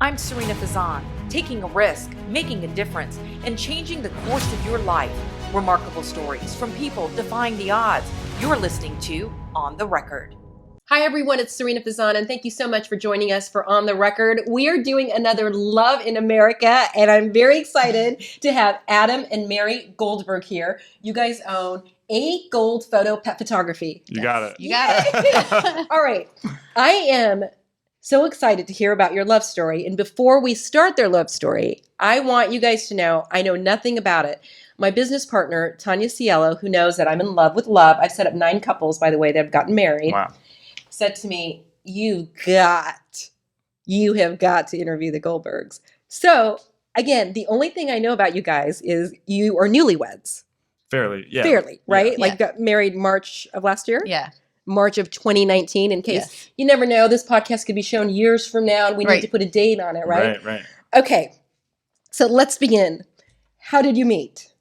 I'm Sarina Fazan, taking a risk, making a difference, and changing the course of your life. Remarkable stories from people defying the odds. You're listening to On the Record. Hi, everyone. It's Sarina Fazan, and thank you so much for joining us for On the Record. We are doing another Love in America, and I'm very excited to have Adam and Mary Goldberg here. You guys own AGoldPhoto Pet Photography. You got it. You got it. All right. I am so excited to hear about your love story. And before we start their love story, I want you guys to know I know nothing about it. My business partner, Tanya Cielo, who knows that I'm in love with love, I've set up 9 couples, by the way, that have gotten married, Wow. said to me, you have got to interview the Goldbergs. So, again, the only thing I know about you guys is you are newlyweds. Fairly, yeah. Fairly, right? Yeah. Like got married March of last year? Yeah. March of 2019, in case you never know, this podcast could be shown years from now and we need to put a date on it, right? Right. Okay, so let's begin. How did you meet?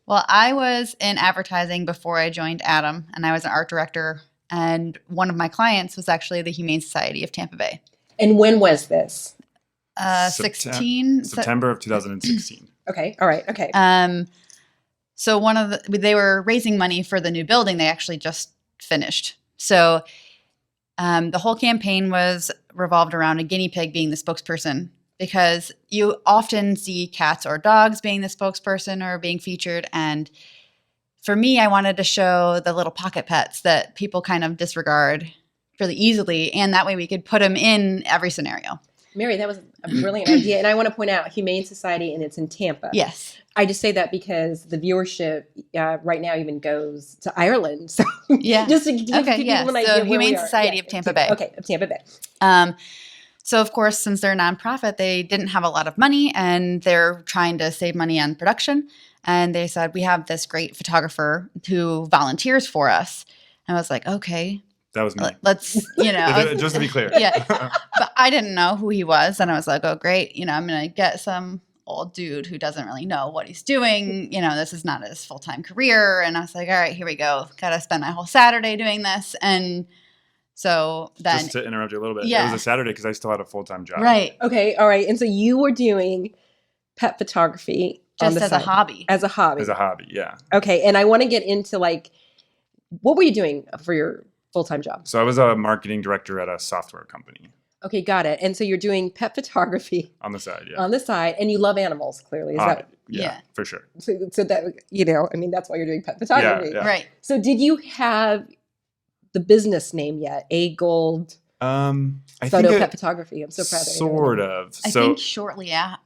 Well, I was in advertising before I joined Adam, and I was an art director, and one of my clients was actually the Humane Society of Tampa Bay. And when was this? September of 2016. Okay, all right, okay. So they were raising money for the new building they actually just finished. So the whole campaign was revolved around a guinea pig being the spokesperson, because you often see cats or dogs being the spokesperson or being featured. And for me, I wanted to show the little pocket pets that people kind of disregard really easily. And that way we could put them in every scenario. Mary, that was a brilliant idea. And I want to point out Humane Society, and it's in Tampa. Yes. I just say that because the viewership right now even goes to Ireland. So Yeah. just to give people an idea. So Humane Society of Tampa Bay. Okay, of Tampa Bay. So, of course, since they're a nonprofit, they didn't have a lot of money, and they're trying to save money on production. And they said, we have this great photographer who volunteers for us. And I was like, okay. That was me. Let's, Just to be clear. Yeah. But I didn't know who he was. And I was like, oh, great. I'm going to get some old dude who doesn't really know what he's doing. This is not his full-time career. And I was like, all right, here we go. Got to spend my whole Saturday doing this. And so then. Just to interrupt you a little bit. Yeah. It was a Saturday because I still had a full-time job. Right. Okay, all right. And so you were doing pet photography just on the as side. a hobby. As a hobby. As a hobby, yeah. Okay, and I want to get into what were you doing for your full-time job? So I was a marketing director at a software company. Okay, got it. And so you're doing pet photography on the side, yeah. On the side, and you love animals, clearly. Is that yeah, for sure. So that that's why you're doing pet photography. Yeah. Right. So did you have the business name yet? AGold Photo Pet Photography. I'm so proud of you. Sort of. I think shortly after,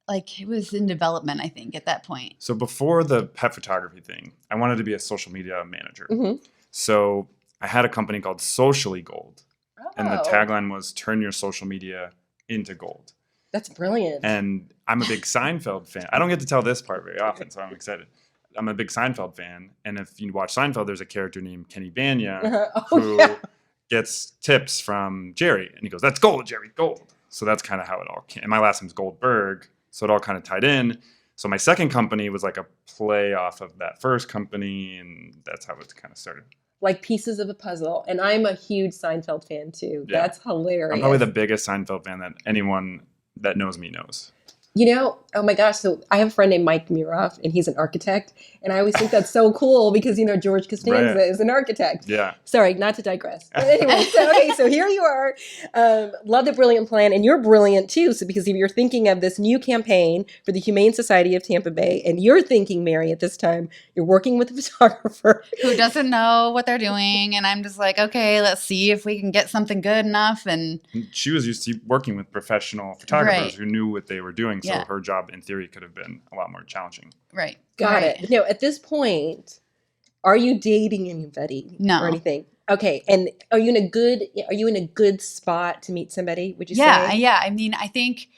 it was in development, I think, at that point. So before the pet photography thing, I wanted to be a social media manager. Mm-hmm. So I had a company called Socially Gold. Oh. And the tagline was turn your social media into gold. That's brilliant. And I'm a big Seinfeld fan. I don't get to tell this part very often, so I'm excited. I'm a big Seinfeld fan. And if you watch Seinfeld, there's a character named Kenny Bania who gets tips from Jerry. And he goes, that's gold, Jerry, gold. So that's kind of how it all came. And my last name's Goldberg. So it all kind of tied in. So my second company was like a play off of that first company. And that's how it kind of started. Like pieces of a puzzle. And I'm a huge Seinfeld fan too. Yeah. That's hilarious. I'm probably the biggest Seinfeld fan that anyone that knows me knows. Oh my gosh. So I have a friend named Mike Muroff, and he's an architect. And I always think that's so cool because, George Costanza is an architect. Yeah. Sorry, not to digress. But anyway, so here you are. Love the brilliant plan. And you're brilliant too. So because if you're thinking of this new campaign for the Humane Society of Tampa Bay, and you're thinking, Mary, at this time, you're working with a photographer who doesn't know what they're doing. And I'm just like, okay, let's see if we can get something good enough. And she was used to working with professional photographers who knew what they were doing. So her job, in theory, could have been a lot more challenging. Right. Got it. Now, at this point, are you dating anybody? No. Or anything? Okay. And are you in a good spot to meet somebody, would you say? Yeah. I mean, I think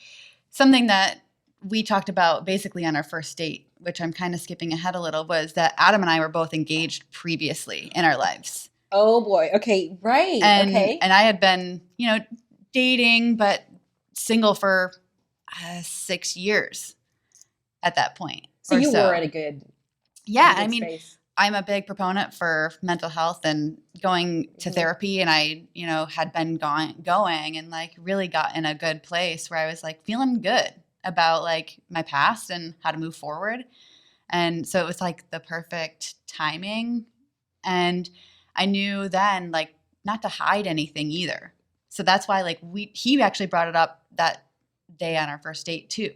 something that we talked about basically on our first date, which I'm kind of skipping ahead a little, was that Adam and I were both engaged previously in our lives. Oh boy. Okay. Right. And, okay. And I had been, dating, but single for 6 years at that point. So you were at a good I mean, space. I'm a big proponent for mental health and going to therapy. And I, had been going and like really got in a good place where I was like feeling good about like my past and how to move forward. And so it was like the perfect timing. And I knew then like not to hide anything either. So that's why like he actually brought it up that day on our first date too,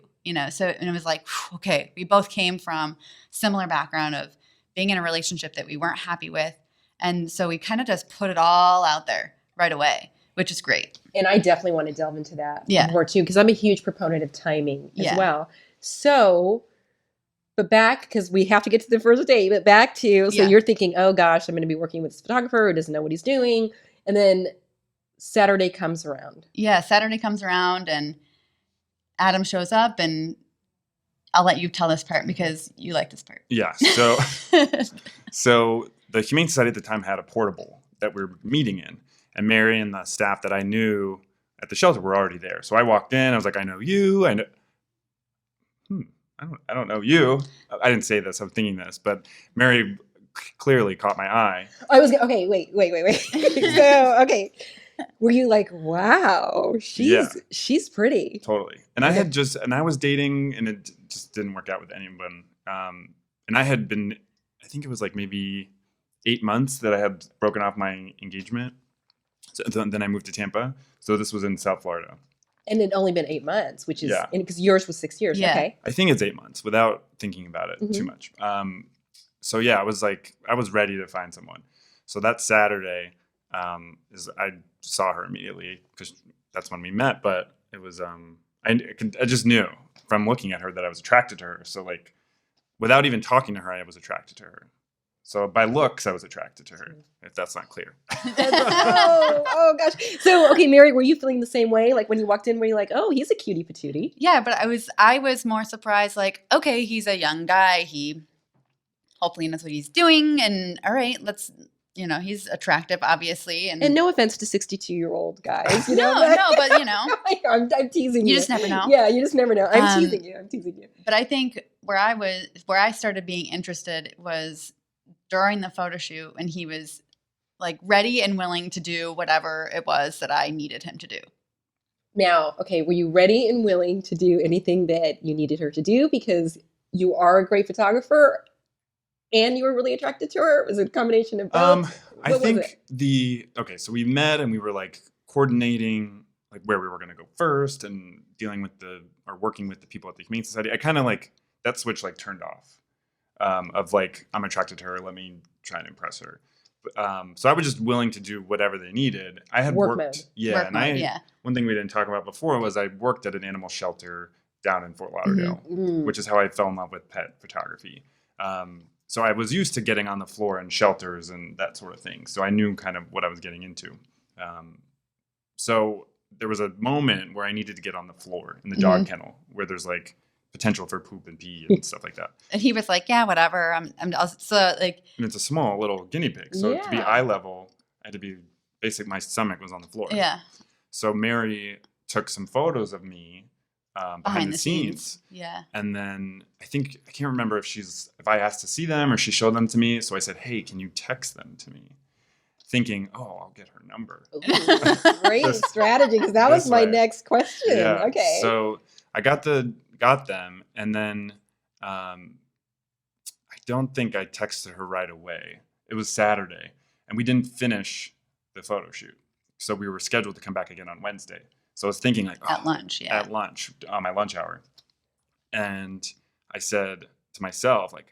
so, and it was like, okay, we both came from similar background of being in a relationship that we weren't happy with. And so we kind of just put it all out there right away, which is great. And I definitely want to delve into that more too, because I'm a huge proponent of timing as well. So, but back, because we have to get to the first date, but back to, so you're thinking, oh gosh, I'm going to be working with this photographer who doesn't know what he's doing. And then Saturday comes around. Yeah, Saturday comes around and Adam shows up, and I'll let you tell this part because you like this part. Yeah. So the Humane Society at the time had a portable that we were meeting in, and Mary and the staff that I knew at the shelter were already there. So I walked in. I was like, I know you. I don't know you. I didn't say this. I'm thinking this, but Mary clearly caught my eye. Okay, wait. So, okay. Were you like, wow, she's pretty? Totally. And I was dating, and it just didn't work out with anyone. And I had been, I think it was like maybe 8 months that I had broken off my engagement. So then I moved to Tampa. So this was in South Florida. And it'd only been 8 months, which is, because yours was 6 years. Yeah. Okay. I think it's 8 months without thinking about it too much. So yeah, I was ready to find someone. So that Saturday, I saw her immediately because that's when we met, but it was, I just knew from looking at her that I was attracted to her. So like, without even talking to her, I was attracted to her. So by looks, I was attracted to her, if that's not clear. oh gosh. So, okay, Mary, were you feeling the same way? Like when you walked in, were you like, oh, he's a cutie patootie? Yeah, but I was more surprised, like, okay, he's a young guy. He hopefully knows what he's doing. And all right, he's attractive, obviously. And no offense to 62-year-old guys. No, but I'm teasing you. You just never know. Yeah, you just never know. I'm teasing you. But I think where I started being interested was during the photo shoot, and he was like ready and willing to do whatever it was that I needed him to do. Now, okay, were you ready and willing to do anything that you needed her to do because you are a great photographer and you were really attracted to her? Was it a combination of both? I think so we met and we were like coordinating like where we were going to go first and working with the people at the Humane Society. I kind of like that switch like turned off. Of like, I'm attracted to her, let me try and impress her. So I was just willing to do whatever they needed. I had worked. One thing we didn't talk about before was I worked at an animal shelter down in Fort Lauderdale, which is how I fell in love with pet photography. So I was used to getting on the floor in shelters and that sort of thing. So I knew kind of what I was getting into. So there was a moment where I needed to get on the floor in the dog kennel where there's like potential for poop and pee and stuff like that. And he was like, yeah, whatever. So like, and it's a small little guinea pig. So to be eye level, I had to be my stomach was on the floor. Yeah. So Mary took some photos of me behind the scenes. Yeah. And then I can't remember if I asked to see them or she showed them to me. So I said, hey, can you text them to me? Thinking, I'll get her number. Ooh, great strategy, because that was my next question. Yeah. Okay. So I got them, and then I don't think I texted her right away. It was Saturday, and we didn't finish the photo shoot. So we were scheduled to come back again on Wednesday. So I was thinking like, at lunch, on my lunch hour. And I said to myself, like,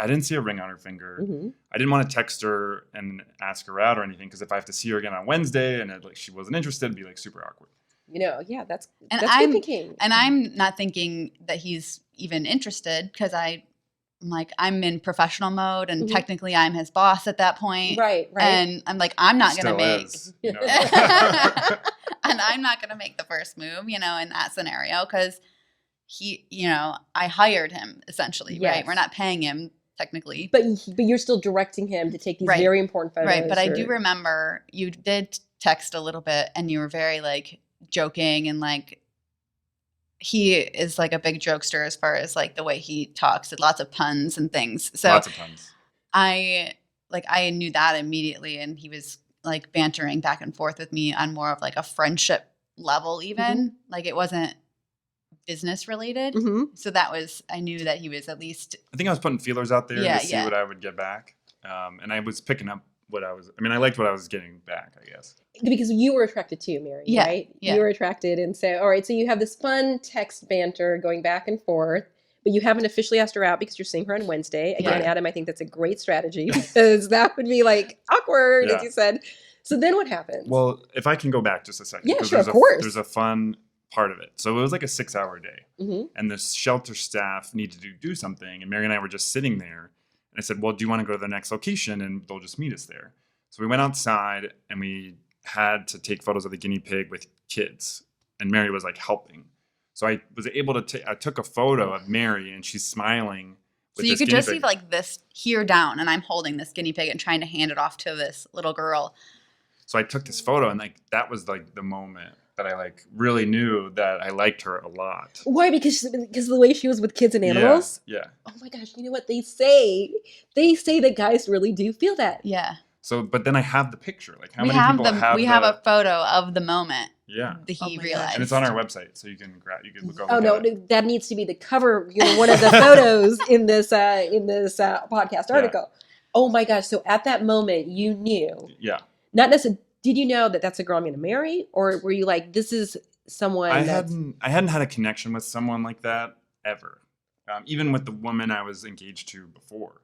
I didn't see a ring on her finger. I didn't want to text her and ask her out or anything, because if I have to see her again on Wednesday and she wasn't interested, it'd be like super awkward. That's good thinking. And I'm not thinking that he's even interested, because I'm in professional mode, and technically I'm his boss at that point. Right. And I'm like, I'm not going to make, is, and I'm not going to make the first move, in that scenario, because he, I hired him essentially, right? We're not paying him technically, but you're still directing him to take these very important photos. Right. But I do remember you did text a little bit, and you were very like joking, and like he is like a big jokester as far as like the way he talks, and lots of puns and things. So lots of puns. I knew that immediately, and he was like bantering back and forth with me on more of like a friendship level even. Like it wasn't business related. So I knew that he was at least. I think I was putting feelers out there to see what I would get back. And I was picking up I liked what I was getting back, I guess. Because you were attracted to Mary, right? Yeah. You were attracted. And so, all right, so you have this fun text banter going back and forth, but you haven't officially asked her out because you're seeing her on Wednesday. Again, Adam, I think that's a great strategy because that would be like awkward, as you said. So then what happens? Well, if I can go back just a second. Yeah, sure, of course. There's a fun part of it. So it was like a 6-hour day. And the shelter staff needed to do something. And Mary and I were just sitting there. And I said, well, do you want to go to the next location? And they'll just meet us there. So we went outside and we had to take photos of the guinea pig with kids. And Mary was like helping. So I was able to I took a photo of Mary and she's smiling. So you could just see like this here down and I'm holding this guinea pig and trying to hand it off to this little girl. So I took this photo and like that was like the moment that I like really knew that I liked her a lot. Why? Because of the way she was with kids and animals? Yeah. Oh my gosh, you know what they say? They say that guys really do feel that. Yeah. So, but then I have the picture. Like how we many people have we have a photo of the moment. Yeah. That he realized. And it's on our website, so you can look over. Oh no, that needs to be the cover. One of the photos in this podcast article. Yeah. Oh my gosh! So at that moment, you knew. Yeah. Not necessarily. Did you know that that's a girl I'm going to marry, or were you like, this is someone? I hadn't had a connection with someone like that ever. Even with the woman I was engaged to before.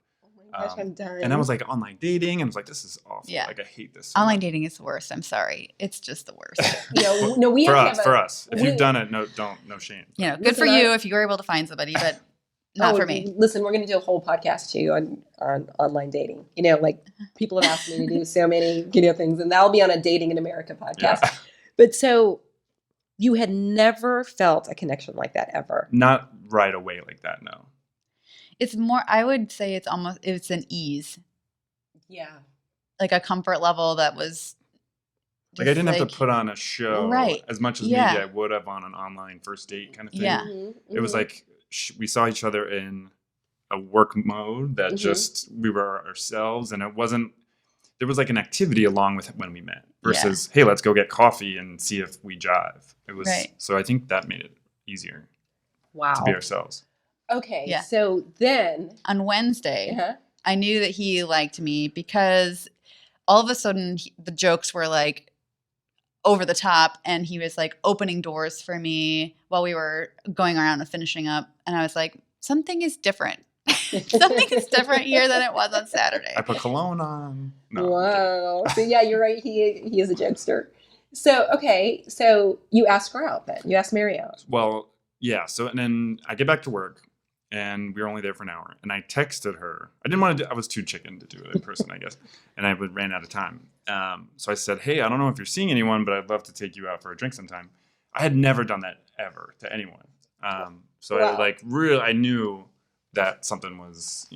Gosh, I'm done. And I was like online dating, and I was like, "This is awful. Yeah. Like, I hate this." So online much. dating is the worst. I'm sorry, it's just the worst. No, we for have us. If you've done it, no shame. Good for you if you were able to find somebody, but not for me. Listen, we're going to do a whole podcast too on online dating. Like people have asked me to do so many things, and that'll be on a Dating in America podcast. Yeah. But so you had never felt a connection like that ever? Not right away like that. No. It's more, I would say it's an ease. Yeah. Like a comfort level that was. Like I didn't have to put on a show as much as maybe I would have on an online first date kind of thing. Yeah. It was like we saw each other in a work mode that just we were ourselves. And there was like an activity along with when we met versus, hey, let's go get coffee and see if we jive. It was, so I think that made it easier to be ourselves. Okay, so then on Wednesday, I knew that he liked me because all of a sudden the jokes were like over the top, and he was like opening doors for me while we were going around and finishing up, and I was like, something is different. Something is different here than it was on Saturday. I put cologne on. No, wow. So yeah, you're right. He is a jokester. So okay, so you asked her out then. You asked Mary out. Well, yeah. So and then I get back to work. And we were only there for an hour. And I texted her. I didn't want to I was too chicken to do it in person, I guess. And I ran out of time. So I said, hey, I don't know if you're seeing anyone, but I'd love to take you out for a drink sometime. I had never done that ever to anyone. So I knew that something was,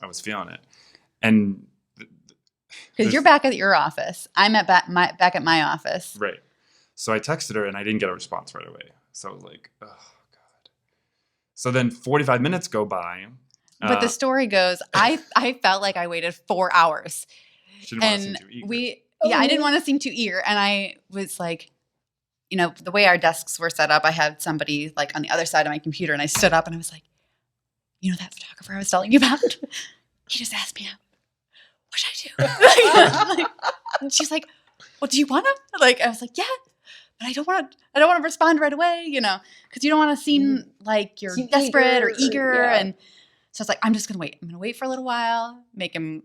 I was feeling it. And because you're back at your office. I'm back at my office. Right. So I texted her and I didn't get a response right away. So I was like, ugh. So then 45 minutes go by. But the story goes, I felt like I waited 4 hours. She didn't want to seem too eager. I didn't want to seem too eager. And I was like, the way our desks were set up, I had somebody like on the other side of my computer, and I stood up and I was like, that photographer I was telling you about? He just asked me out. What should I do? And she's like, well, do you want to? I was like, yeah. But I don't want to respond right away, because you don't want to seem like you're desperate or eager. And so I was like, I'm just going to wait. I'm going to wait for a little while, make him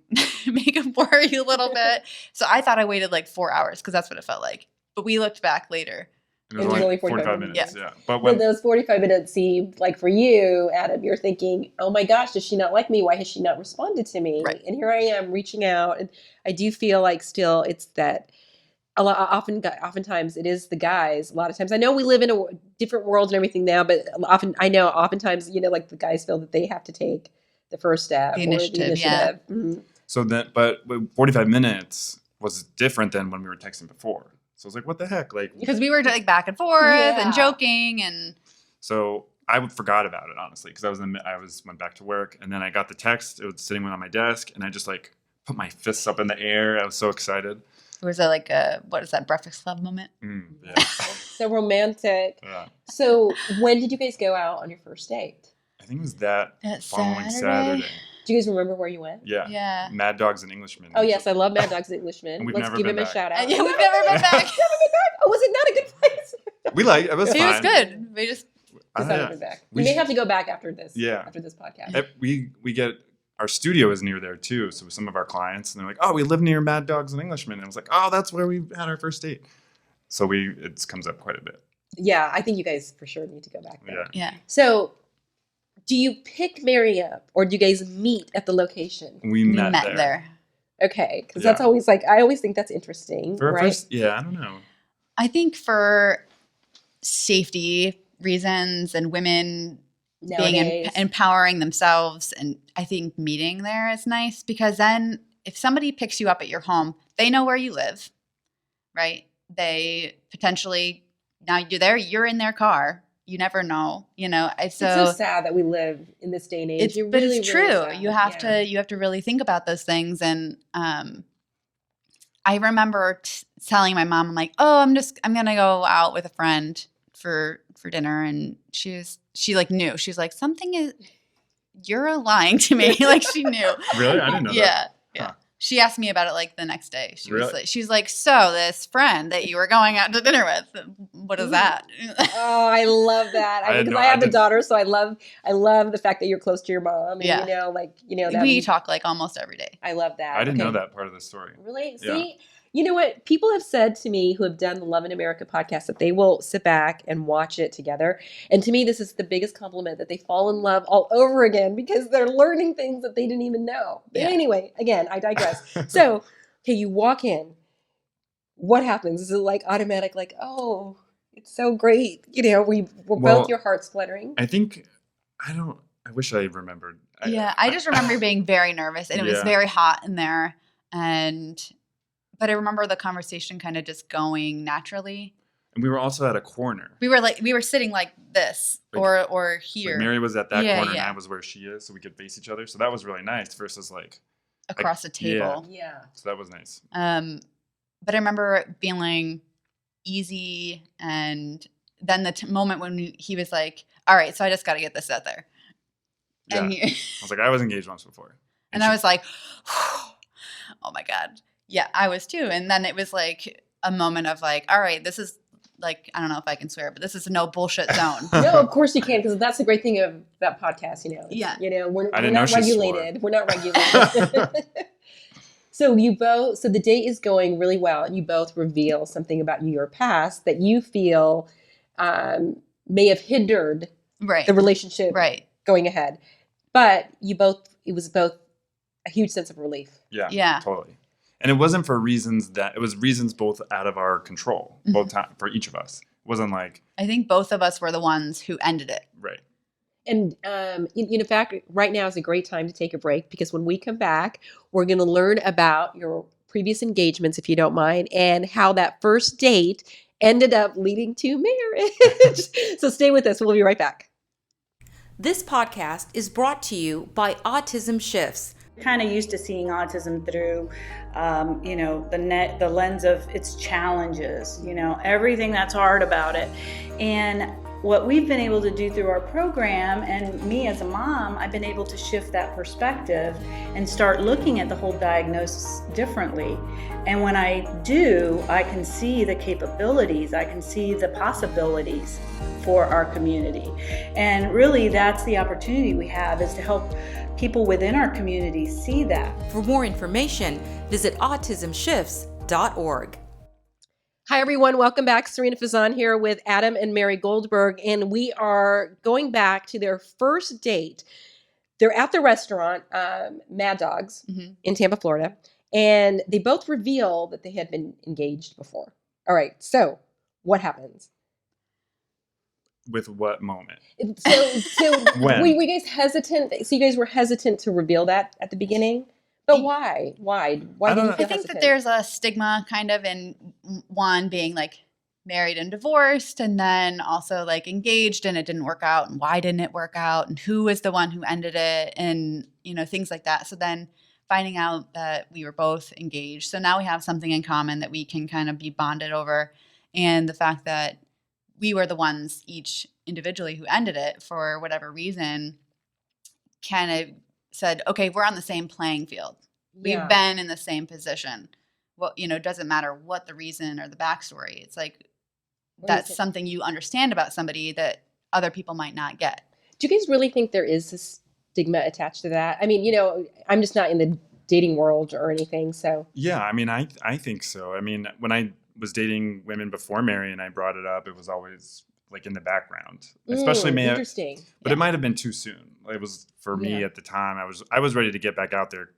worry a little bit. So I thought I waited like 4 hours because that's what it felt like. But we looked back later. It was only 45 minutes. Yeah. But when those 45 minutes seemed like for you, Adam, you're thinking, oh my gosh, does she not like me? Why has she not responded to me? Right. And here I am reaching out. And I do feel like still it's that. Oftentimes it is the guys. A lot of times, I know we live in a different world and everything now, but oftentimes, like the guys feel that they have to take the first step, the initiative. Yeah. Mm-hmm. So but 45 minutes was different than when we were texting before. So I was like, what the heck? Because we were like back and forth and joking and. So I forgot about it, honestly, because went back to work, and then I got the text. It was sitting on my desk, and I just like put my fists up in the air. I was so excited. Was it like what is that, Breakfast Club moment? Yeah. So romantic. Yeah. So when did you guys go out on your first date? I think it was that following Saturday. Saturday. Do you guys remember where you went? Yeah. Yeah. Mad Dogs and Englishmen. Oh, yes. I love Mad Dogs and Englishmen. And we've Let's never give been him a back. shout out. Yeah, we've never been back. Oh, was it not a good place? It was It fine. was good. We just Just Yeah. haven't been back. We may have to go back after this. Yeah. After this podcast. We get our studio is near there too. So some of our clients, and they're like, "Oh, we live near Mad Dogs and Englishmen." And I was like, "Oh, that's where we had our first date." So it comes up quite a bit. Yeah, I think you guys for sure need to go back there. Yeah. yeah. So, do you pick Mary up, or do you guys meet at the location? We met there. Okay, because that's always I always think that's interesting, For our right? first, I don't know. I think for safety reasons and women Nowadays. being empowering themselves, and I think meeting there is nice, because then if somebody picks you up at your home, they know where you live, right? They potentially, now you're there, you're in their car. You never know, It's so sad that we live in this day and age. But it's really true. sad. You have to really think about those things. And I remember telling my mom, I'm like, oh, I'm gonna go out with a friend for dinner, and she knew. She was like, you're lying to me. Like, she knew. Really, I didn't know that. Yeah. Huh. She asked me about it like the next day. She Really? was like, so this friend that you were going out to dinner with, what is that? Oh, I love that. Because I have a daughter, so I love the fact that you're close to your mom. And, Yeah. that We talk like almost every day. I love that. I didn't know that part of the story. Really? Yeah. See, you know what? People have said to me who have done the Love in America podcast that they will sit back and watch it together. And to me, this is the biggest compliment, that they fall in love all over again because they're learning things that they didn't even know. But anyway, again, I digress. So, okay, you walk in. What happens? Is it like automatic, like, oh, it's so great? We're both your hearts fluttering. I think, I wish I remembered. I just remember being very nervous, and it was very hot in there. But I remember the conversation kind of just going naturally. And we were also at a corner. We were sitting like this, or here. Like Mary was at that corner, and yeah. I was where she is, so we could face each other. So that was really nice versus across the table. Yeah. So that was nice. But I remember it feeling easy, and then the moment when he was like, "All right, so I just got to get this out there." Yeah. And I was like, I was engaged once before. And I was like, oh my God. Yeah, I was too. And then it was like a moment of like, all right, this is like, I don't know if I can swear, but this is a no bullshit zone. No, of course you can, because that's the great thing of that podcast, Yeah. We're I didn't not know she regulated. We're not regulated. So the date is going really well, and you both reveal something about your past that you feel may have hindered Right. the relationship going ahead. But it was both a huge sense of relief. Yeah. Totally. And it wasn't for reasons it was reasons both out of our control, both for each of us. It wasn't like, I think both of us were the ones who ended it. right. And in fact, right now is a great time to take a break, because when we come back, we're going to learn about your previous engagements, if you don't mind, and how that first date ended up leading to marriage. So stay with us. We'll be right back. This podcast is brought to you by Autism Shifts. Kind of used to seeing autism through, the lens of its challenges, everything that's hard about it. And what we've been able to do through our program, and me as a mom, I've been able to shift that perspective and start looking at the whole diagnosis differently. And when I do, I can see the capabilities, I can see the possibilities for our community. And really, that's the opportunity we have, is to help people within our community see that. For more information, visit autismshifts.org. Hi, everyone. Welcome back. Sarina Fazan here with Adam and Mary Goldberg, and we are going back to their first date. They're at the restaurant, Mad Dogs, in Tampa, Florida, and they both reveal that they had been engaged before. All right, so what happens? With what moment? So When? we guys hesitant. So you guys were hesitant to reveal that at the beginning, but why? Why did you feel I think that hesitant? there's a stigma kind of in one being like married and divorced, and then also like engaged and it didn't work out, and why didn't it work out, and who was the one who ended it, and things like that. So then finding out that we were both engaged, so now we have something in common that we can kind of be bonded over, and the fact that we were the ones each individually who ended it for whatever reason kind of said, okay, we're on the same playing field. We've been in the same position. Well, it doesn't matter what the reason or the backstory. It's like that's something you understand about somebody that other people might not get. Do you guys really think there is a stigma attached to that? I mean, I'm just not in the dating world or anything, so. Yeah, I mean, I think so. I mean, when I was dating women before Mary and I brought it up, it was always like in the background, especially interesting. But it might have been too soon. It was for me at the time. I was ready to get back out there.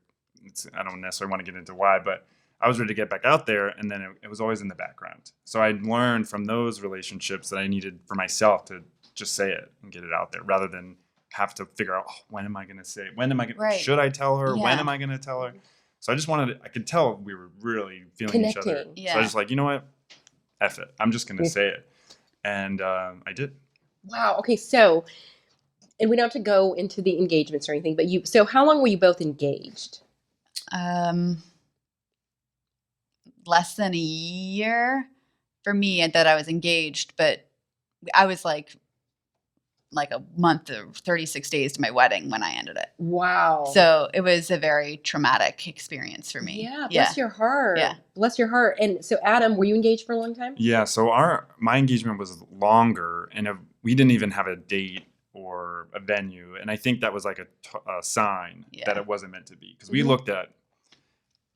I don't necessarily want to get into why, but I was ready to get back out there, and then it was always in the background. So I learned from those relationships that I needed for myself to just say it and get it out there, rather than have to figure out, when am I going to say it? When am I going Right. should I tell her? Yeah. When am I going to tell her? So I just I could tell we were really feeling each other. Connecting. Yeah. So I was like, you know what? F it. I'm just going to say it. And I did. Wow. Okay. So, and we don't have to go into the engagements or anything, but so how long were you both engaged? Less than a year for me that I was engaged, but I was like a month or 36 days to my wedding when I ended it. Wow. So it was a very traumatic experience for me. Yeah. Bless your heart. Yeah. Bless your heart. And so, Adam, were you engaged for a long time? Yeah. So my engagement was longer, and we didn't even have a date or a venue. And I think that was like a sign that it wasn't meant to be, because we looked at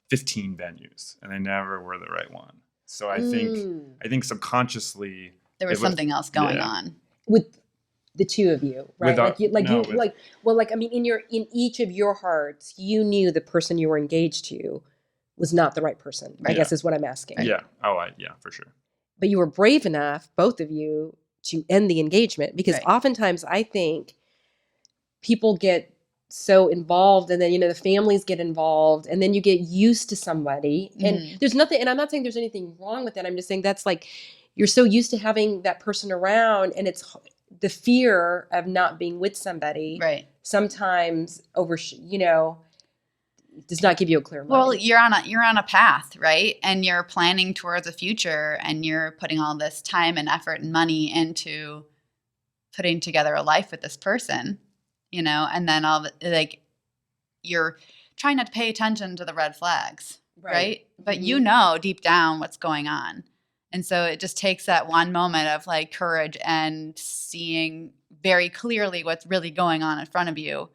15 venues and they never were the right one. So I think subconsciously there was something else going on with the two of you, right? I mean, in each of your hearts, you knew the person you were engaged to was not the right person, I guess is what I'm asking. Yeah. Oh, yeah, for sure. But you were brave enough, both of you, to end the engagement, because oftentimes I think people get so involved, and then the families get involved, and then you get used to somebody, and there's nothing, and I'm not saying there's anything wrong with that, I'm just saying that's like you're so used to having that person around, and it's the fear of not being with somebody sometimes does not give you a clear mind. Well, you're on a path, right? And you're planning towards a future, and you're putting all this time and effort and money into putting together a life with this person, and then you're trying not to pay attention to the red flags, right? But deep down what's going on. And so it just takes that one moment of like courage and seeing very clearly what's really going on in front of you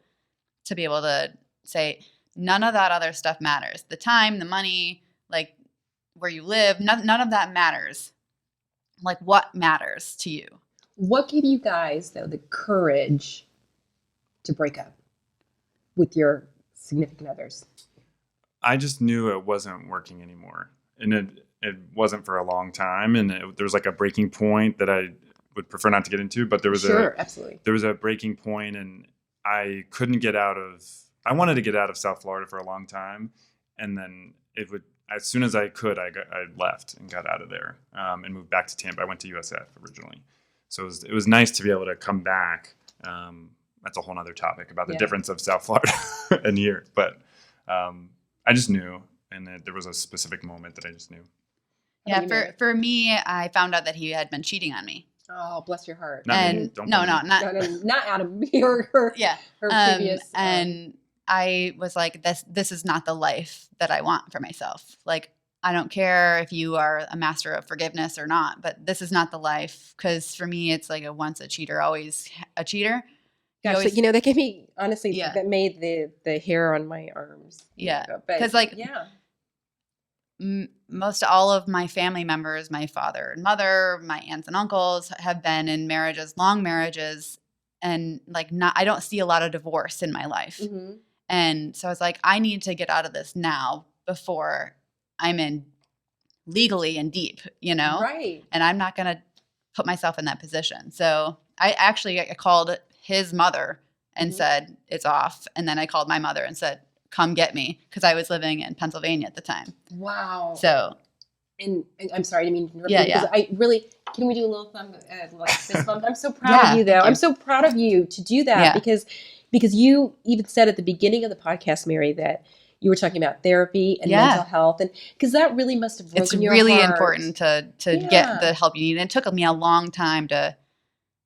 to be able to say, none of that other stuff matters. The time, the money, like where you live, none of that matters. Like, what matters to you? What gave you guys, though, the courage to break up with your significant others? I just knew it wasn't working anymore. And it wasn't for a long time. And there was like a breaking point that I would prefer not to get into. But there was absolutely. There was a breaking point, and I couldn't get out of – I wanted to get out of South Florida for a long time. And then as soon as I could, I left and got out of there and moved back to Tampa. I went to USF originally. So it was nice to be able to come back. That's a whole other topic about the difference of South Florida and here. But I just knew, and there was a specific moment that I just knew. Yeah, for me, I found out that he had been cheating on me. Oh, bless your heart. Not Adam. Her previous. And I was like, this is not the life that I want for myself. Like, I don't care if you are a master of forgiveness or not, but this is not the life. Because for me, it's like once a cheater, always a cheater. Gosh, that gave me, honestly, that made the hair on my arms. Yeah. Because most all of my family members, my father and mother, my aunts and uncles have been in marriages, long marriages, and I don't see a lot of divorce in my life. Mm-hmm. And so I was like, I need to get out of this now before I'm in legally in deep, Right. And I'm not going to put myself in that position. So I called his mother and said, it's off. And then I called my mother and said, come get me, because I was living in Pennsylvania at the time. Wow. So and I'm sorry, I didn't mean to interrupt Yeah, you because yeah. I really, can we do a little thumb, like fist bump? I'm so proud Yeah, of you though. thank you. I'm so proud of you to do that Yeah. because you even said at the beginning of the podcast, Mary, that you were talking about therapy and Yeah. mental health, and because that really must have broken It's your really heart. important to Yeah. get the help you need. And it took me a long time to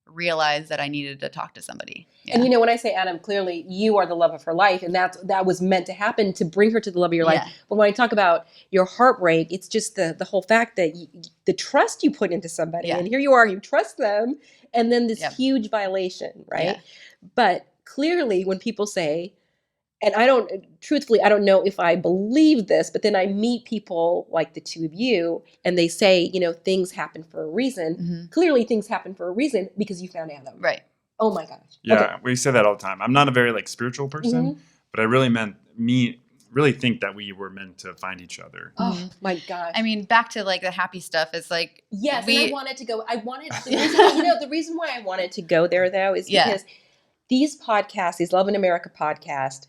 realize that I needed to talk to somebody. Yeah. And when I say Adam, clearly you are the love of her life, and that was meant to happen to bring her to the love of your life. Yeah. But when I talk about your heartbreak, it's just the whole fact that the trust you put into somebody, Yeah. and here you are, you trust them, and then this Yep. huge violation, right? Yeah. But clearly, when people say, and I don't know if I believe this, but then I meet people like the two of you, and they say, things happen for a reason. Mm-hmm. Clearly, things happen for a reason because you found Adam. Right. Oh my gosh. Yeah, Okay. we say that all the time. I'm not a very spiritual person, but I really really think that we were meant to find each other. Oh my gosh. I mean, back to the happy stuff is yes, and I wanted to go. The reason why I wanted to go there though is because these podcasts, these Love in America podcasts,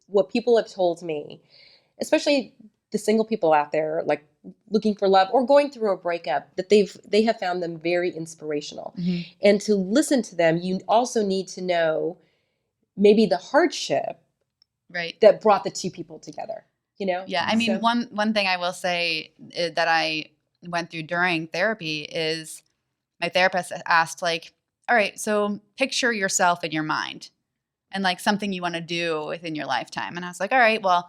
what people have told me, especially the single people out there, looking for love or going through a breakup, that they have found them very inspirational. Mm-hmm. And to listen to them, you also need to know maybe the hardship right. that brought the two people together. Yeah, I mean, one thing I will say that I went through during therapy is my therapist asked, all right, so picture yourself in your mind and something you want to do within your lifetime. And I was like, all right, well,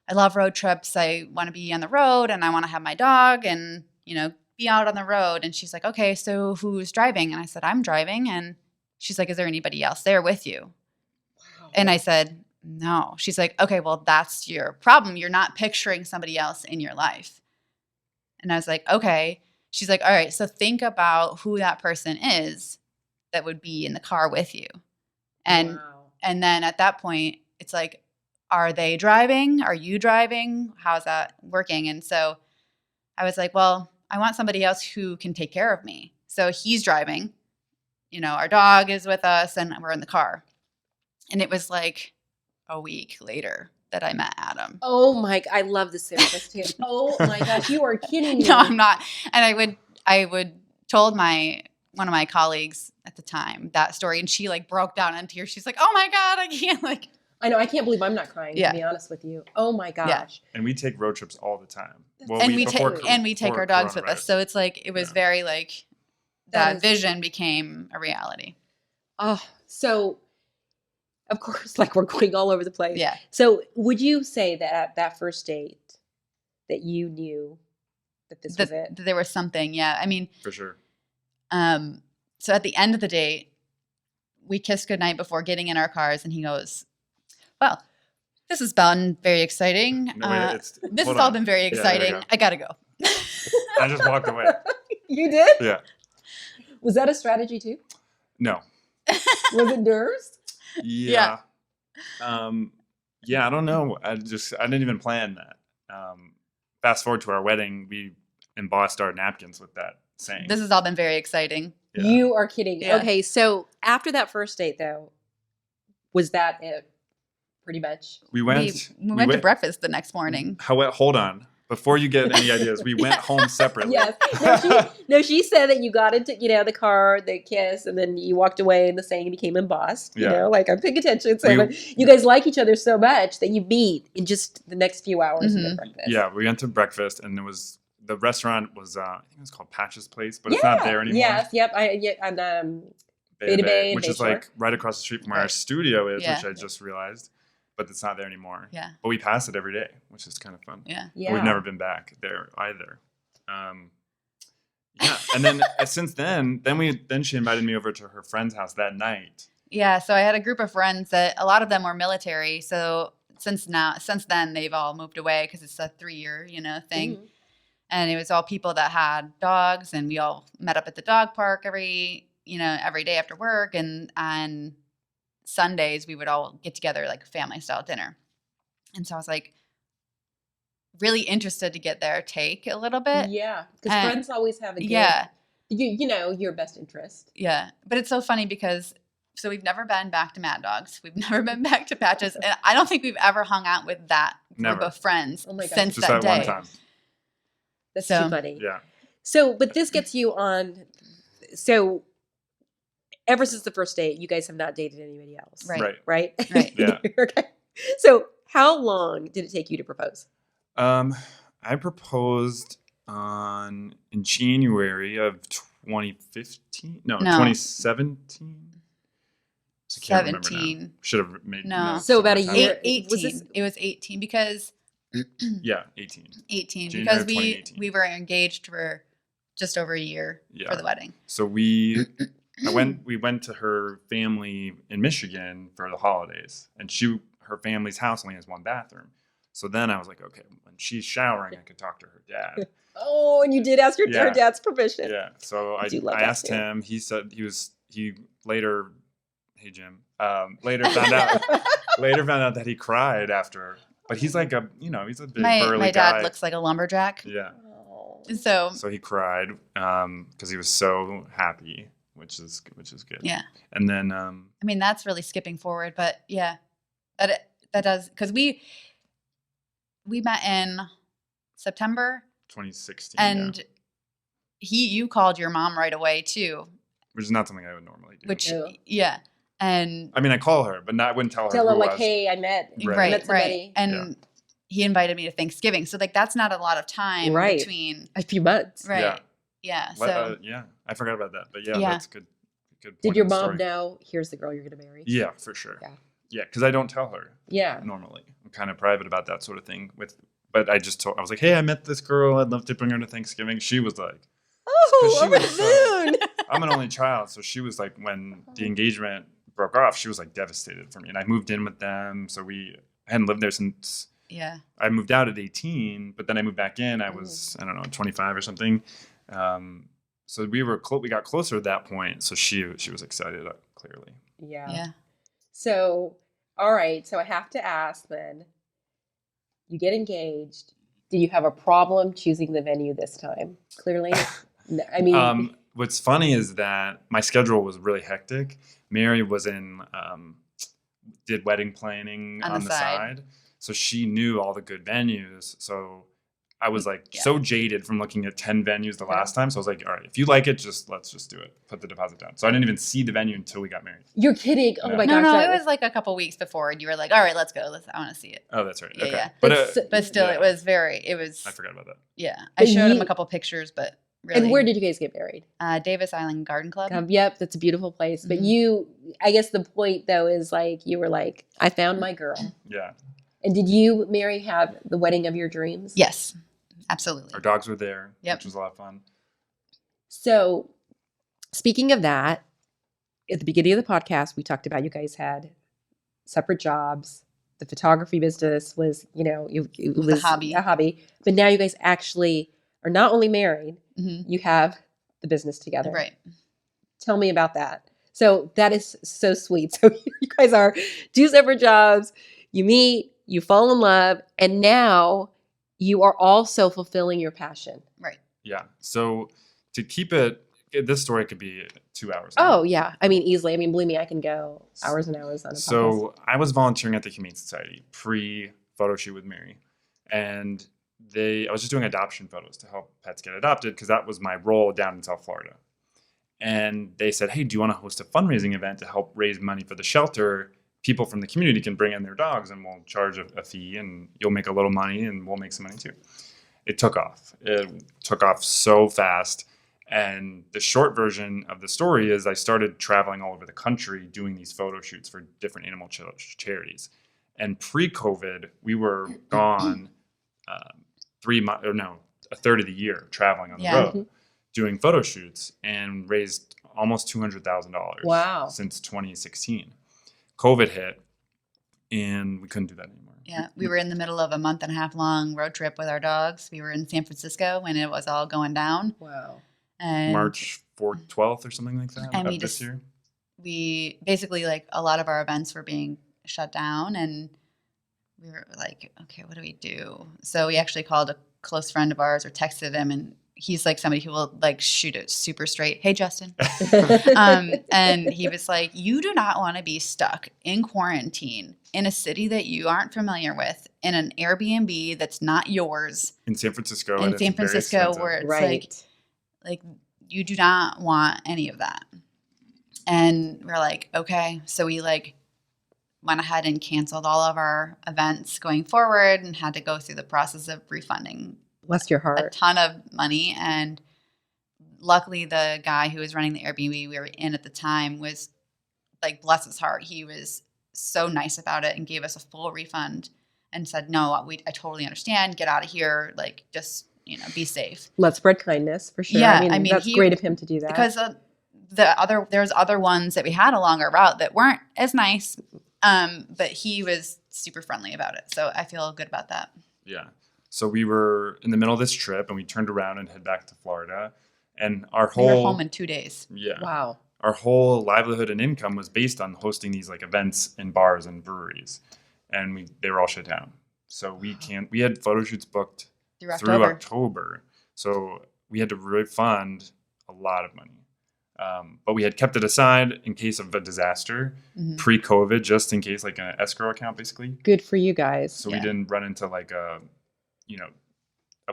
I love road trips. I want to be on the road and I want to have my dog and, be out on the road. And she's like, okay, so who's driving? And I said, I'm driving. And she's like, is there anybody else there with you? Wow. And I said, no. She's like, okay, well, that's your problem. You're not picturing somebody else in your life. And I was like, okay. She's like, all right, so think about who that person is that would be in the car with you. And and then at that point, it's like, are they driving? Are you driving? How's that working? And so I was like, well, I want somebody else who can take care of me. So he's driving, our dog is with us and we're in the car. And it was a week later that I met Adam. Oh my, I love this therapist too. Oh my gosh, you are kidding me. No, I'm not. And I would told one of my colleagues at the time that story, and she broke down in tears. She's like, oh my God, I can't I know, I can't believe I'm not crying, Yeah. to be honest with you. Oh my gosh. Yeah. And we take road trips all the time. Well, and we take before our dogs with coronavirus. us. So it's it was very that vision became a reality. Oh, so of course, we're going all over the place. Yeah. So would you say that at that first date that you knew that this was it? There was something. Yeah. I mean, For sure. So at the end of the date, we kissed goodnight before getting in our cars, and he goes, well, this has been very exciting. No, wait, This has hold all on. been very Yeah, there exciting. you go. I gotta go. I just walked away. You did? Yeah. Was that a strategy too? No. Was it nerves? Yeah. Yeah, I don't know. I didn't even plan that. Fast forward to our wedding, we embossed our napkins with that saying. This has all been very exciting. Yeah. You are kidding. Yeah. Okay, so after that first date though, was that it? Pretty much. We went to breakfast the next morning. Hold on. Before you get any ideas, we went home separately. Yes. She said that you got into, the car, the kiss, and then you walked away and the saying became embossed. Yeah. I'm paying attention. So you guys like each other so much that you meet in just the next few hours Mm-hmm. of breakfast. Yeah, we went to breakfast, and the restaurant was, I think it was called Patch's Place, but it's not there anymore. Yes, yep. Beta Bay, which is Bayshore. right across the street from where our studio is, Yeah. which I just realized. But it's not there anymore. Yeah. But we pass it every day, which is kind of fun. Yeah. Yeah. But we've never been back there either. Yeah. And then since then she invited me over to her friend's house that night. Yeah. So I had a group of friends that a lot of them were military. So since then they've all moved away because it's a 3-year, thing. Mhm. And it was all people that had dogs, and we all met up at the dog park every day after work, and on Sundays we would all get together like a family style dinner. And so I was really interested to get their take a little bit. Yeah, because friends always have a good, Yeah. your best interest. Yeah. But it's so funny because so we've never been back to Mad Dogs. We've never been back to Patches. And I don't think we've ever hung out with that group Never. of friends Oh my gosh. since Just that that day. one time. That's So- too funny. Yeah. So, but this gets you on. So, ever since the first date, you guys have not dated anybody else, Right. Right. Right. Yeah. Okay. So, how long did it take you to propose? I proposed in January of 2015. No, No. 2017. I can't remember now. 17. Should have made No. notes So of about the a time. year. 18. Was this- It was 18 because Yeah, 18. 18 January because of we 2018. we were engaged for just over a year Yeah. for the wedding. So we went to her family in Michigan for the holidays, and her family's house only has one bathroom. So then I was like, okay, when she's showering, I could talk to her dad. Oh, and you did ask her Yeah. dad's permission. Yeah. So I do love I that asked too. him. He said he later. Hey Jim. Later found out that he cried after. But he's like he's a big burly My dad guy. looks like a lumberjack. Yeah. Oh. So So he cried because he was so happy, which is good. yeah. And then I mean, that's really skipping forward, but yeah, that does, because we met in September, 2016, and you called your mom right away too, which is not something I would normally do. which Yeah. yeah, and I mean, I call her, but I wouldn't tell her. Tell who him I like, was. hey, I met. Right. right, met somebody. and he invited me to Thanksgiving, so like that's not a lot of time Right. between, A few months. right? Yeah. So Yeah, I forgot about that, but yeah, Yeah. that's good. Good. Did point your in the mom story. know? Here's the girl you're going to marry. Yeah, for sure. Yeah. Yeah, because I don't tell her Yeah. normally. I'm kind of private about that sort of thing. But I was like, hey, I met this girl. I'd love to bring her to Thanksgiving. She was like, Oh, she over was the moon. I'm an only child, so she was like, when the engagement broke off, she was like devastated for me, and I moved in with them. So I hadn't lived there since yeah, I moved out at 18, but then I moved back in. I was I don't know 25 or something. So we got closer at that point. So she was excited, clearly. Yeah. yeah. So, all right. So I have to ask then, you get engaged. Did you have a problem choosing the venue this time? Clearly. No, I mean, What's funny is that my schedule was really hectic. Mary was did wedding planning on the side. So she knew all the good venues. So I was like so jaded from looking at 10 venues the last time. So I was like, all right, if you like it, let's just do it. Put the deposit down. So I didn't even see the venue until we got married. you're kidding. Oh Yeah. my No, gosh. it was like a couple weeks before, and you were like, "All right, let's go. I want to see it." Oh, that's right. Yeah, Okay. yeah. But But still, Yeah. it was I forgot about that. yeah. I But showed him you- a couple pictures, but really, And where did you guys get married? Davis Island Garden Club? Yep, that's a beautiful place. But Mhm. I guess the point though is like, you were like, I found my girl. Yeah. And did you, Mary, have the wedding of your dreams? Yes, absolutely. Our dogs were there, Yep. which was a lot of fun. So, speaking of that, at the beginning of the podcast, we talked about you guys had separate jobs. The photography business was, it was a hobby. a hobby. But now you guys actually are not only married, hmm you have the business together. Right. Tell me about that. So that is so sweet. So you guys are two separate jobs. You meet, you fall in love, and now you are also fulfilling your passion. Right. Yeah. So to keep this story could be 2 hours. Oh, long. yeah. I mean, easily. I mean, believe me, I can go hours and hours on a podcast. So I was volunteering at the Humane Society pre-photo shoot with Mary, and I was just doing adoption photos to help pets get adopted because that was my role down in South Florida. And they said, hey, do you want to host a fundraising event to help raise money for the shelter? People from the community can bring in their dogs and we'll charge a fee and you'll make a little money and we'll make some money too. It took off. It took off so fast. And the short version of the story is I started traveling all over the country doing these photo shoots for different animal charities. And pre-COVID, we were gone a third of the year traveling on the Yeah. road doing photo shoots and raised almost $200,000 Wow. since 2016. COVID hit and we couldn't do that anymore. Yeah. We were in the middle of a month and a half long road trip with our dogs. We were in San Francisco when it was all going down. Wow. And March 4th, 12th or something like that And of we this just- year. we basically, like, a lot of our events were being shut down, and we were like, okay, what do we do? So we actually called a close friend of ours or texted him, and he's like somebody who will like shoot it super straight. Hey, Justin. And he was like, you do not want to be stuck in quarantine in a city that you aren't familiar with, in an Airbnb that's not yours. In San Francisco. In San Francisco, where it's like you do not want any of that. And we're like, okay. So we like went ahead and canceled all of our events going forward and had to go through the process of refunding Bless your heart. a ton of money. And luckily the guy who was running the Airbnb we were in at the time was like, bless his heart, he was so nice about it and gave us a full refund and said, no, I totally understand. Get out of here. Like, just, be safe. Let's spread kindness for sure. Yeah, I mean that's great of him to do that. Because there's other ones that we had along our route that weren't as nice. But he was super friendly about it. So I feel good about that. Yeah. So we were in the middle of this trip and we turned around and head back to Florida, and we were home in 2 days. Yeah. Wow. Our whole livelihood and income was based on hosting these like events in bars and breweries, and they were all shut down. So we had photo shoots booked through October. So we had to refund a lot of money. But we had kept it aside in case of a disaster, pre-COVID, just in case, like an escrow account, basically. Good for you guys. So we didn't run into like a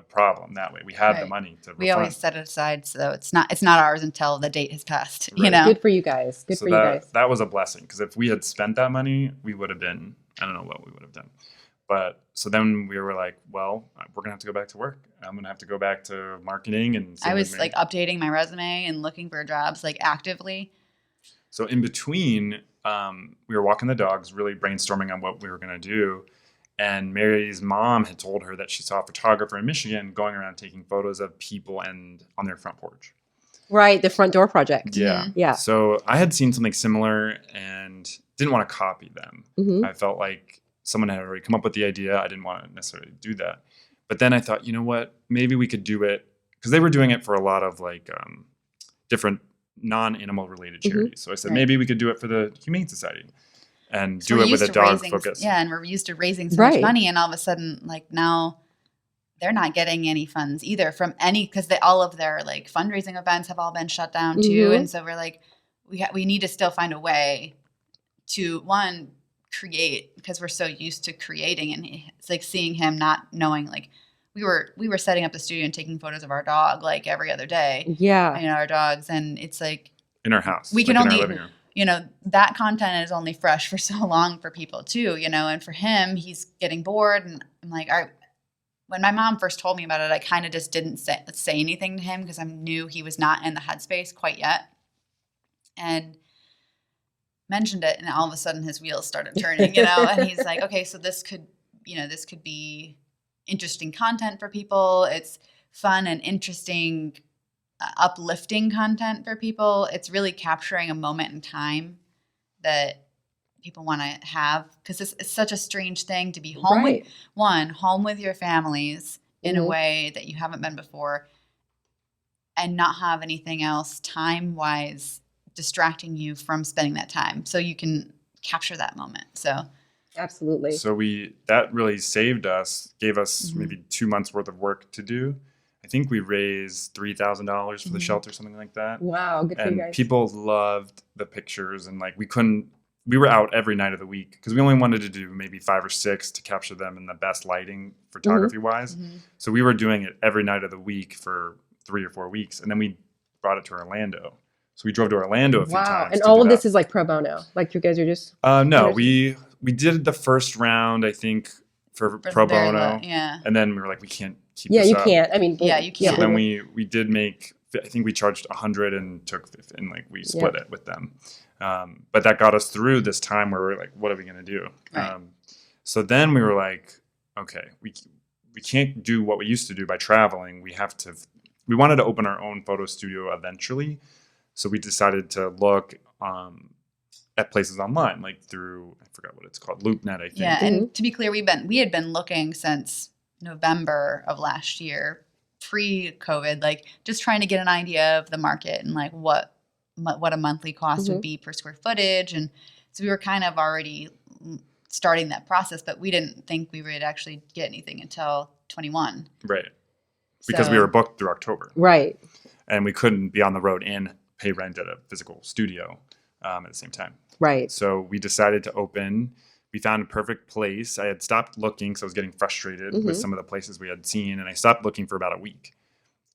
problem that way. We had the money to refund. We always set it aside, so it's not ours until the date has passed. Right. Good for you guys. Good for you guys. That was a blessing, because if we had spent that money, we would have been, I don't know what we would have done. But so then we were like, well, we're going to have to go back to work. I'm going to have to go back to marketing. And I was like updating my resume and looking for jobs like actively. So in between, we were walking the dogs, really brainstorming on what we were going to do. And Mary's mom had told her that she saw a photographer in Michigan going around taking photos of people and on their front porch. Right. The front door project. Yeah. Yeah. So I had seen something similar and didn't want to copy them. Mm-hmm. I felt like someone had already come up with the idea. I didn't want to necessarily do that. But then I thought, you know what, maybe we could do it, because they were doing it for a lot of like different non-animal related charities. So I said, maybe we could do it for the Humane Society and do it with a dog focus. Yeah, and we're used to raising so much money, and all of a sudden, like now they're not getting any funds either from any, because all of their like fundraising events have all been shut down too. And so we're like, we need to still find a way to, one, create, because we're so used to creating, and it's like seeing him not knowing, like we were setting up the studio and taking photos of our dog like every other day. Yeah. Our dogs, and it's like in our house. We can only, that content is only fresh for so long for people too, and for him, he's getting bored, and I'm like, all right. When my mom first told me about it, I kind of just didn't say anything to him because I knew he was not in the headspace quite yet. And mentioned it, and all of a sudden his wheels started turning, and he's like, okay, so this could be interesting content for people. It's fun and interesting, uplifting content for people. It's really capturing a moment in time that people want to have, because it's such a strange thing to be home with your families in a way that you haven't been before, and not have anything else time-wise distracting you from spending that time, so you can capture that moment. So absolutely. So that really saved us, gave us maybe 2 months worth of work to do. I think we raised $3,000 for the shelter, something like that. Wow, good for you guys. And people loved the pictures, and like we were out every night of the week because we only wanted to do maybe 5 or 6 to capture them in the best lighting photography wise. So we were doing it every night of the week for 3 or 4 weeks, and then we brought it to Orlando. So we drove to Orlando a few times. And all of this is like pro bono? Like you guys are just... No, we did the first round, I think, for pro bono. And then we were like, we can't keep this up. Yeah, you can't. I mean... Yeah, you can't. So then we did make... I think we charged 100 and took... And like we split it with them. But that got us through this time where we're like, what are we going to do? Right. So then we were like, okay, we can't do what we used to do by traveling. We wanted to open our own photo studio eventually. So we decided to look at places online, like through, I forgot what it's called, LoopNet, I think. Yeah, and to be clear, we had been looking since November of last year, pre-COVID, like just trying to get an idea of the market and like what a monthly cost would be per square footage. And so we were kind of already starting that process, but we didn't think we would actually get anything until 21. Right. because we So- were booked through October. Right. And we couldn't be on the road and pay rent at a physical studio at the same time. Right. So we decided to open. We found a perfect place. I had stopped looking because I was getting frustrated with some of the places we had seen, and I stopped looking for about a week.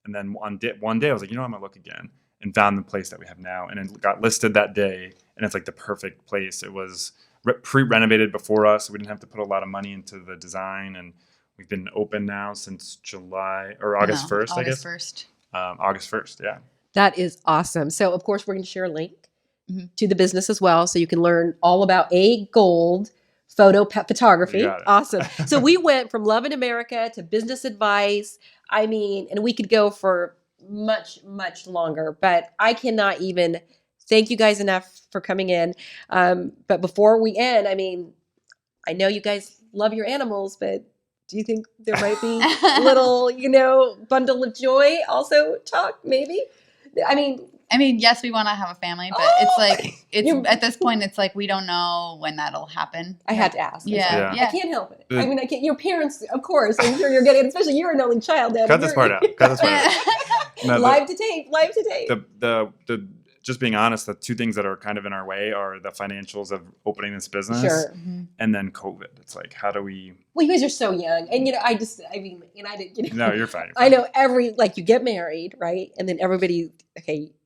And then one day I was like, I'm gonna look again, and found the place that we have now, and it got listed that day. And it's like the perfect place. It was pre-renovated before us, so we didn't have to put a lot of money into the design, and we've been open now since July or August 1st, I guess. August 1st. August 1st, yeah. That is awesome. So, of course, we're going to share a link to the business as well, so you can learn all about AGoldPhoto Pet Photography. You got it. Awesome. So we went from Love in America to business advice. I mean, and we could go for much, much longer, but I cannot even thank you guys enough for coming in. But before we end, I mean, I know you guys love your animals, but do you think there might be a little, bundle of joy also talk maybe? I mean, yes, we want to have a family, but at this point, it's like we don't know when that'll happen. I had to ask. Yeah. I can't help it. I mean, I can't. Your parents, of course, I'm sure you're getting, especially you're an only child. Dad, Cut this part out. No, live to tape. The just being honest, the two things that are kind of in our way are the financials of opening this business, and then COVID. It's like, how do we? Well, you guys are so young, and I didn't. No, you're fine. I know you get married, right? And then everybody,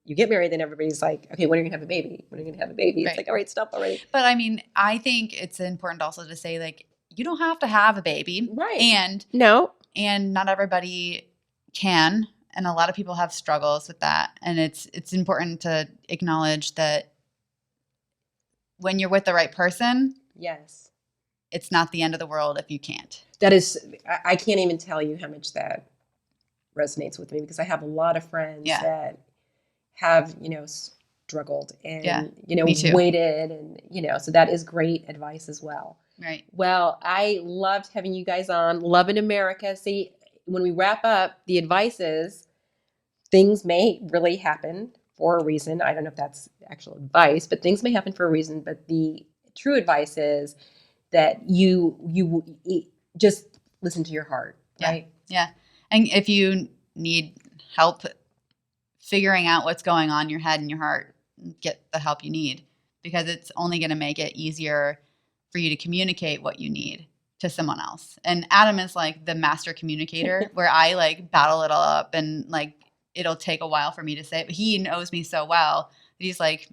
you get married, then everybody's like, okay, when are you gonna have a baby? When are you gonna have a baby? It's like, all right, stop already. But I mean, I think it's important also to say, like, you don't have to have a baby, right? And not everybody can. And a lot of people have struggles with that. And it's important to acknowledge that when you're with the right person, yes, it's not the end of the world if you can't. That is, I can't even tell you how much that resonates with me, because I have a lot of friends that have, struggled and, waited and, so that is great advice as well. Right. Well, I loved having you guys on. Love in America. See, when we wrap up, the advice is things may really happen for a reason. I don't know if that's actual advice, but things may happen for a reason. But the true advice is that you just listen to your heart, right? Yeah. And if you need help figuring out what's going on in your head and your heart, get the help you need, because it's only going to make it easier for you to communicate what you need to someone else. And Adam is like the master communicator, where I like battle it all up and like it'll take a while for me to say it, but he knows me so well that he's like,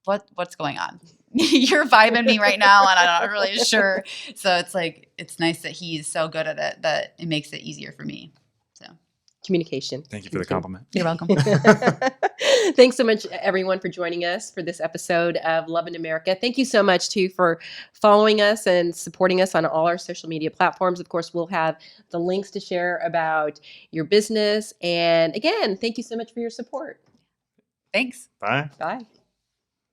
what's going on? You're vibing me right now and I'm not really sure. So it's like, it's nice that he's so good at it that it makes it easier for me. So communication. Thank you for the compliment. You're welcome. Thanks so much, everyone, for joining us for this episode of Love in America. Thank you so much, too, for following us and supporting us on all our social media platforms. Of course, we'll have the links to share about your business. And again, thank you so much for your support. Thanks. Bye. Bye.